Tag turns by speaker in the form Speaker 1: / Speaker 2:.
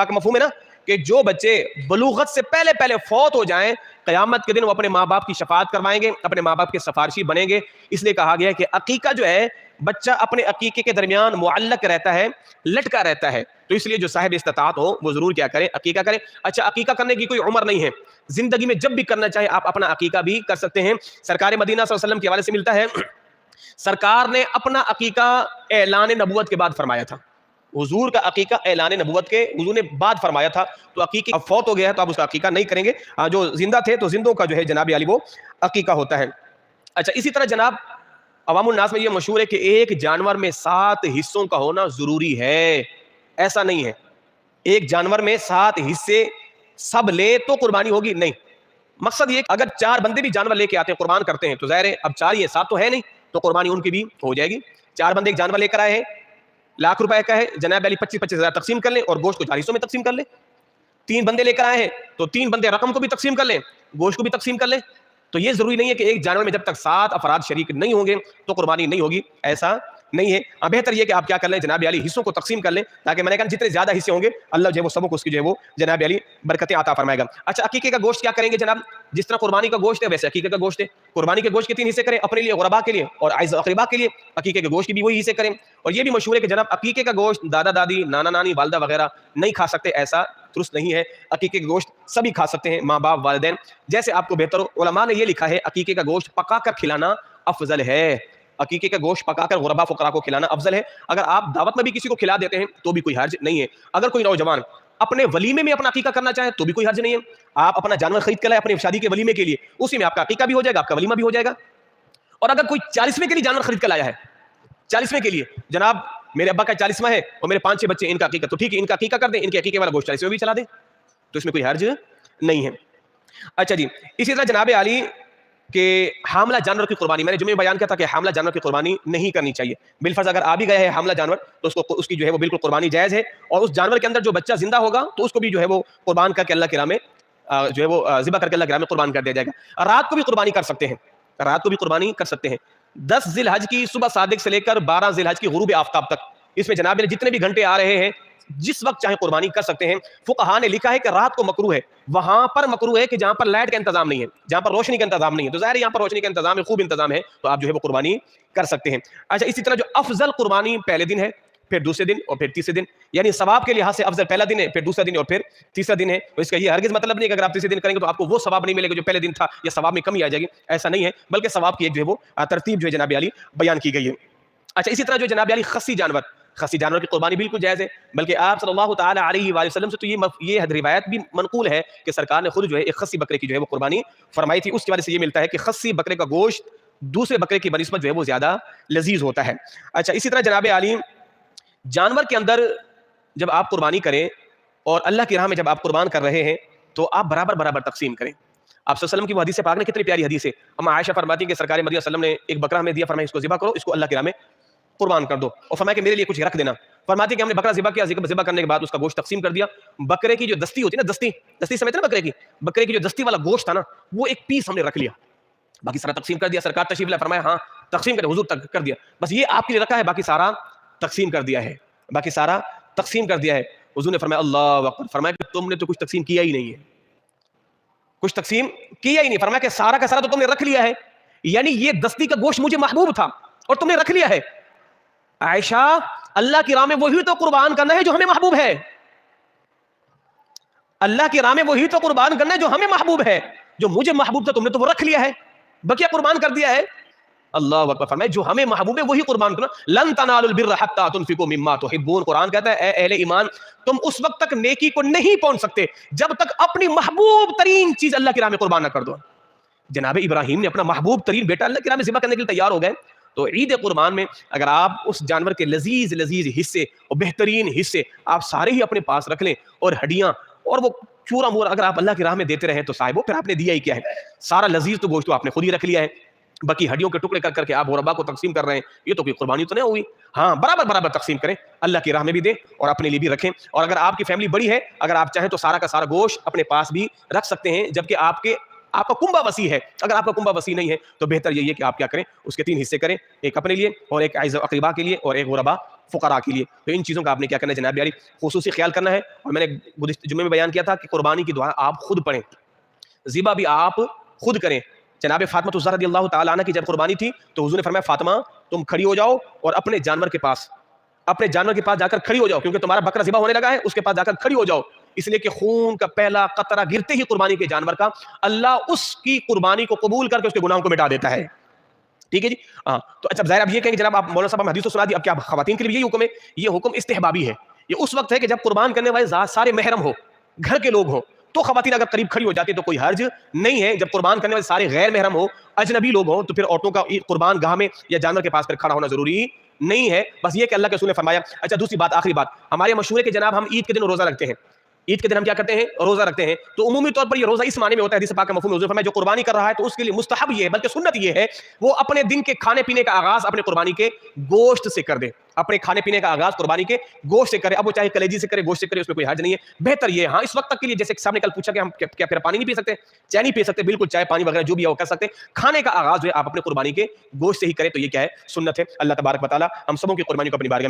Speaker 1: کا مفہوم ہے نا کہ جو بچے بلوغت سے پہلے پہلے فوت ہو جائیں قیامت کے دن وہ اپنے ماں باپ کی شفاعت کروائیں گے, اپنے ماں باپ کے سفارشی بنیں گے. اس لیے کہا گیا ہے کہ عقیقہ جو ہے بچہ اپنے عقیقے کے درمیان معلق رہتا ہے, لٹکا رہتا ہے. تو اس لیے جو صاحب استطاعت ہو وہ ضرور کیا کرے, عقیقہ کرے. اچھا, عقیقہ کرنے کی کوئی عمر نہیں ہے, زندگی میں جب بھی کرنا چاہے آپ اپنا عقیقہ بھی کر سکتے ہیں. سرکار مدینہ صلی اللہ علیہ وسلم کے حوالے سے ملتا ہے, سرکار نے اپنا عقیقہ اعلان نبوت کے بعد فرمایا تھا. حضور کا عقیقہ اعلان نبوت کے حضور نے بعد فرمایا تھا. تو عقیقہ اب فوت ہو گیا ہے تو آپ اس کا عقیقہ نہیں کریں گے. جو زندہ تھے تو زندوں کا جو ہے جناب علی وہ عقیقہ ہوتا ہے. اچھا, اسی طرح جناب عوام الناس میں یہ مشہور ہے کہ ایک جانور میں 7 حصوں کا ہونا ضروری ہے. ایسا نہیں ہے ایک جانور میں 7 حصے سب لے تو قربانی ہوگی, نہیں. مقصد یہ اگر 4 بندے بھی جانور لے کے آتے ہیں قربان کرتے ہیں تو ظاہر ہے اب 4 یہ 7 تو ہے نہیں, تو قربانی ان کی بھی ہو جائے گی. 4 بندے ایک جانور لے کر آئے ہیں, لاکھ روپے کا ہے, جناب علی 25-25 ہزار تقسیم کر لیں اور گوشت کو 4 حصوں میں تقسیم کر لیں. 3 بندے لے کر آئے ہیں تو 3 بندے رقم کو بھی تقسیم کر لیں, گوشت کو بھی تقسیم کر لیں. تو یہ ضروری نہیں ہے کہ ایک جانور میں جب تک 7 افراد شریک نہیں ہوں گے تو قربانی نہیں ہوگی, ایسا نہیں ہے. بہتر یہ کہ آپ کیا کر لیں, جناب علی حصوں کو تقسیم کر لیں, تاکہ میں نے کہا جتنے زیادہ حصے ہوں گے اللہ جو ہے وہ سب کو اس کی جو ہے وہ جناب علی برکتیں عطا فرمائے گا. اچھا, عقیقے کا گوشت کیا کریں گے جناب, جس طرح قربانی کا گوشت ہے ویسے عقیقے کا گوشت ہے. قربانی کے گوشت کے 3 حصے کریں, اپنے لیے, غربا کے لیے اور اعزاء اقربا کے لیے. عقیقے کے گوشت کے بھی وہی حصے کریں. اور یہ بھی مشہور ہے کہ جناب عقیقے کا گوشت دادا دادی, نانا نانی, والدہ وغیرہ نہیں کھا سکتے, ایسا درست نہیں ہے. عقیقے کا گوشت سبھی کھا سکتے ہیں, ماں باپ, والدین, جیسے آپ کو بہتر ہو. علماء نے یہ لکھا ہے عقیقے کا گوشت پکا کر کھلانا افضل ہے. عقیقے کا گوشت پکا کر غربا فقراء کو کھلانا افضل ہے. اگر آپ دعوت میں بھی کسی کو کھلا دیتے ہیں تو بھی کوئی حرج نہیں ہے. اگر کوئی نوجوان اپنے ولیمے میں اپنا عقیقہ کرنا چاہے تو بھی کوئی حرج نہیں ہے. آپ اپنا جانور خرید کر لائے اپنی شادی کے ولیمے کے لیے, اسی میں آپ کا عقیقہ بھی ہو جائے گا, آپ کا ولیمہ بھی ہو جائے گا. اور اگر کوئی 40ویں کے لیے جانور خرید کر لایا ہے, 40ویں کے لیے, جناب میرے ابا کا 40واں ہے اور میرے 5-6 بچے, ان کا عقیقہ, تو ٹھیک ہے ان کا عقیقہ کر دیں, ان کے عقیقے والا گوشت 40ویں بھی چلا دیں, تو اس میں کوئی حرج نہیں ہے. اچھا جی, اسی طرح جناب علی کہ حاملہ جانور کی قربانی, میں نے جمعے میں بیان کیا تھا کہ حاملہ جانور کی قربانی نہیں کرنی چاہیے. بالفرض اگر آ بھی گئے ہیں حاملہ جانور تو اس کی جو ہے وہ بالکل قربانی جائز ہے, اور اس جانور کے اندر جو بچہ زندہ ہوگا تو اس کو بھی جو ہے وہ قربان کر کے اللہ کی راہ میں جو ہے وہ ذبح کر کے اللہ کی راہ میں قربان کر دیا جائے گا. رات کو بھی قربانی کر سکتے ہیں, رات کو بھی قربانی کر سکتے ہیں. 10 ذی الحج کی صبح صادق سے لے کر 12 ذی الحج کی غروب آفتاب تک, اس میں جناب جتنے بھی گھنٹے آ رہے ہیں جس وقت چاہے قربانی کر سکتے ہیں. فقہا نے لکھا ہے کہ رات کو مکروہ ہے, وہاں پر مکروہ ہے کہ جہاں پر لائٹ کا انتظام نہیں ہے, جہاں پر روشنی کا انتظام نہیں ہے. تو ظاہر ہے یہاں پر روشنی کا انتظام ہے, خوب انتظام ہے, تو آپ جو ہے وہ قربانی کر سکتے ہیں. اچھا, اسی طرح جو افضل قربانی پہلے دن ہے, پھر دوسرے دن اور پھر تیسرے دن, یعنی ثواب کے لحاظ سے افضل پہلا دن ہے, پھر دوسرا دن اور پھر تیسرا دن ہے. تو اس کا یہ ہرگز مطلب نہیں کہ اگر آپ تیسرے دن کریں گے تو آپ کو وہ ثواب نہیں ملے گا جو پہلے دن تھا, یا ثواب میں کمی آ جائے گی, ایسا نہیں ہے. بلکہ ثواب کی ایک جو ہے وہ ترتیب جو ہے جناب علی بیان کی گئی ہے. اچھا, اسی طرح جو جناب علی خصی جانور کی قربانی بالکل جائز ہے, بلکہ آپ صلی اللہ تعالی علیہ وآلہ وسلم سے تو یہ روایت بھی منقول ہے کہ سرکار نے خود جو ہے ایک خصی بکرے کی جو ہے وہ قربانی فرمائی تھی. اس کی وجہ سے یہ ملتا ہے کہ خصی بکرے کا گوشت دوسرے بکرے کی بنسبت جو ہے وہ زیادہ لذیذ ہوتا ہے. اچھا, اسی طرح جناب علی جانور کے اندر جب آپ قربانی کریں اور اللہ کی راہ میں جب آپ قربان کر رہے ہیں تو آپ برابر تقسیم کریں. آپ صلی اللہ علیہ وسلم کی وہ حدیث پاک نے کتنی پیاری حدیث ہے. ہم عائشہ فرماتی ہیں کہ سرکار مدینہ صلی اللہ علیہ وسلم نے ایک بکرا ہمیں دیا, فرمایا اس کو ذبح کرو, اس کو اللہ کی راہ میں قربان کر دو, اور فرمایا کہ میرے لیے کچھ رکھ دینا. فرماتی کہ ہم نے بکرا ذبح کیا, ذبح کرنے کے بعد اس کا گوشت تقسیم کر دیا. بکرے کی جو دستی ہوتی ہے نا, دستی سمجھتے نا, بکرے کی جو دستی والا گوشت تھا نا, وہ ایک پیس ہم نے رکھ لیا, باقی سارا تقسیم کر دیا. سرکار تشریف لائے, فرمایا ہاں تقسیم کرے, حضور تک کر دیا, بس یہ آپ کے لیے رکھا ہے, باقی سارا تقسیم کر دیا ہے, باقی سارا تقسیم کر دیا ہے. حضور نے فرمایا اللہ اکبر, فرمایا کہ تم نے تو کچھ تقسیم کیا ہی نہیں ہے, کچھ تقسیم کیا ہی نہیں. فرمایا کہ سارا کا سارا تو تم نے رکھ لیا ہے, یعنی یہ دستی کا گوشت مجھے محبوب تھا اور تم نے رکھ لیا ہے. عائشہ, اللہ کی راہ میں وہی تو قربان کرنا ہے جو ہمیں محبوب ہے, اللہ کی راہ میں وہی تو قربان کرنا ہے جو ہمیں محبوب ہے. جو مجھے محبوب تھا تم نے تو وہ رکھ لیا ہے, بقیہ قربان کر دیا ہے. اللہ اکبر, فرمایا جو ہمیں محبوب ہے وہی قربان کرنا. لن تنالوا البر حتى تنفقوا مما تحبون, قرآن کہتا ہے اے اہل ایمان تم اس وقت تک نیکی کو نہیں پہنچ سکتے جب تک اپنی محبوب ترین چیز اللہ کی راہ میں قربان نہ کر دو. جناب ابراہیم نے اپنا محبوب ترین بیٹا اللہ کی راہ میں ذبح کرنے کے لیے تیار ہو گئے. تو عید قربان میں اگر آپ اس جانور کے لذیذ حصے اور بہترین حصے آپ سارے ہی اپنے پاس رکھ لیں, اور ہڈیاں اور وہ چورا مورا اگر آپ اللہ کی راہ میں دیتے رہیں تو صاحب پھر آپ نے دیا ہی کیا ہے. سارا لذیذ تو گوشت تو آپ نے خود ہی رکھ لیا ہے, باقی ہڈیوں کے ٹکڑے کر کے آپ غربا کو تقسیم کر رہے ہیں, یہ تو کوئی قربانی تو نہیں ہوئی. ہاں, برابر تقسیم کریں, اللہ کی راہ میں بھی دیں اور اپنے لیے بھی رکھیں. اور اگر آپ کی فیملی بڑی ہے, اگر آپ چاہیں تو سارا کا سارا گوشت اپنے پاس بھی رکھ سکتے ہیں, جبکہ آپ کے آپ کا کنبہ وسیع ہے. اگر آپ کا کنبہ وسیع نہیں ہے تو بہتر یہی ہے کہ آپ کیا کریں, اس کے 3 حصے کریں, ایک اپنے لیے اور ایک اعزاء اقربا کے لیے اور ایک غربا فقراء کے لیے. تو ان چیزوں کا آپ نے کیا کرنا ہے جناب یاری خصوصی خیال کرنا ہے. اور میں نے گزشتہ جمعے میں بیان کیا تھا کہ قربانی کی دعا آپ خود پڑھیں, ذبح بھی آپ خود کریں. جناب فاطمہ الزہرا رضی اللہ تعالی عنہ کی جب قربانی تھی تو حضور نے فرمایا فاطمہ تم کھڑی ہو جاؤ اور اپنے جانور کے پاس جا کر کھڑی ہو جاؤ, کیونکہ تمہارا بکرا ذبح ہونے لگا ہے, اس کے پاس جا کر کھڑی ہو جاؤ, اس لیے کہ خون کا پہلا قطرہ گرتے ہی قربانی کے جانور کا اللہ اس کی قربانی کو قبول کر کے اس کے گناہوں کو مٹا دیتا ہے. ٹھیک ہے جی. ہاں تو اچھا ظاہر اب یہ کہیں کہ جناب آپ مولانا صاحب حدیث تو سنا دی, اب کیا خواتین کے لیے یہی حکم ہے؟ یہ حکم استحبابی ہے. یہ اس وقت ہے کہ جب قربان کرنے والے ذات سارے محرم ہو, گھر کے لوگ ہوں, تو خواتین اگر قریب کھڑی ہو جاتی ہے تو کوئی حرج نہیں ہے. جب قربان کرنے والے سارے غیر محرم ہو, اجنبی لوگ ہوں, تو پھر عورتوں کا قربان گاہ میں یا جانور کے پاس پر کھڑا ہونا ضروری نہیں ہے. بس یہ کہ اللہ کے رسول نے فرمایا. اچھا دوسری بات, آخری بات, ہمارے مشہور ہے کہ جناب ہم عید کے دن روزہ رکھتے ہیں. عید کے دن ہم کیا کرتے ہیں؟ روزہ رکھتے ہیں. تو عمومی طور پر یہ روزہ اس معنی میں ہوتا ہے, حدیث پاک کا مفہوم حضور فرمایا جو قربانی کر رہا ہے تو اس کے لیے مستحب یہ ہے, بلکہ سنت یہ ہے, وہ اپنے دن کے کھانے پینے کا آغاز اپنے قربانی کے گوشت سے کر دے. اپنے کھانے پینے کا آغاز قربانی کے گوشت سے کرے. اب وہ چاہے کلیجی سے کرے, گوشت سے کرے, اس میں کوئی حرج نہیں ہے. بہتر یہ ہے ہاں اس وقت تک کے لیے, جیسے صاحب نے کل پوچھا کہ ہم کیا پھر پانی نہیں پی سکتے, چائے نہیں پی سکتے, بالکل چائے پانی وغیرہ جو بھی ہے وہ کر سکتے. کھانے کا آغاز جو ہے آپ اپنے قربانی کے گوشت سے ہی کریں, تو یہ کیا ہے؟ سنت ہے. اللہ تبارک و تعالی ہم سبوں کی قربانی کو اپنی بارگاہ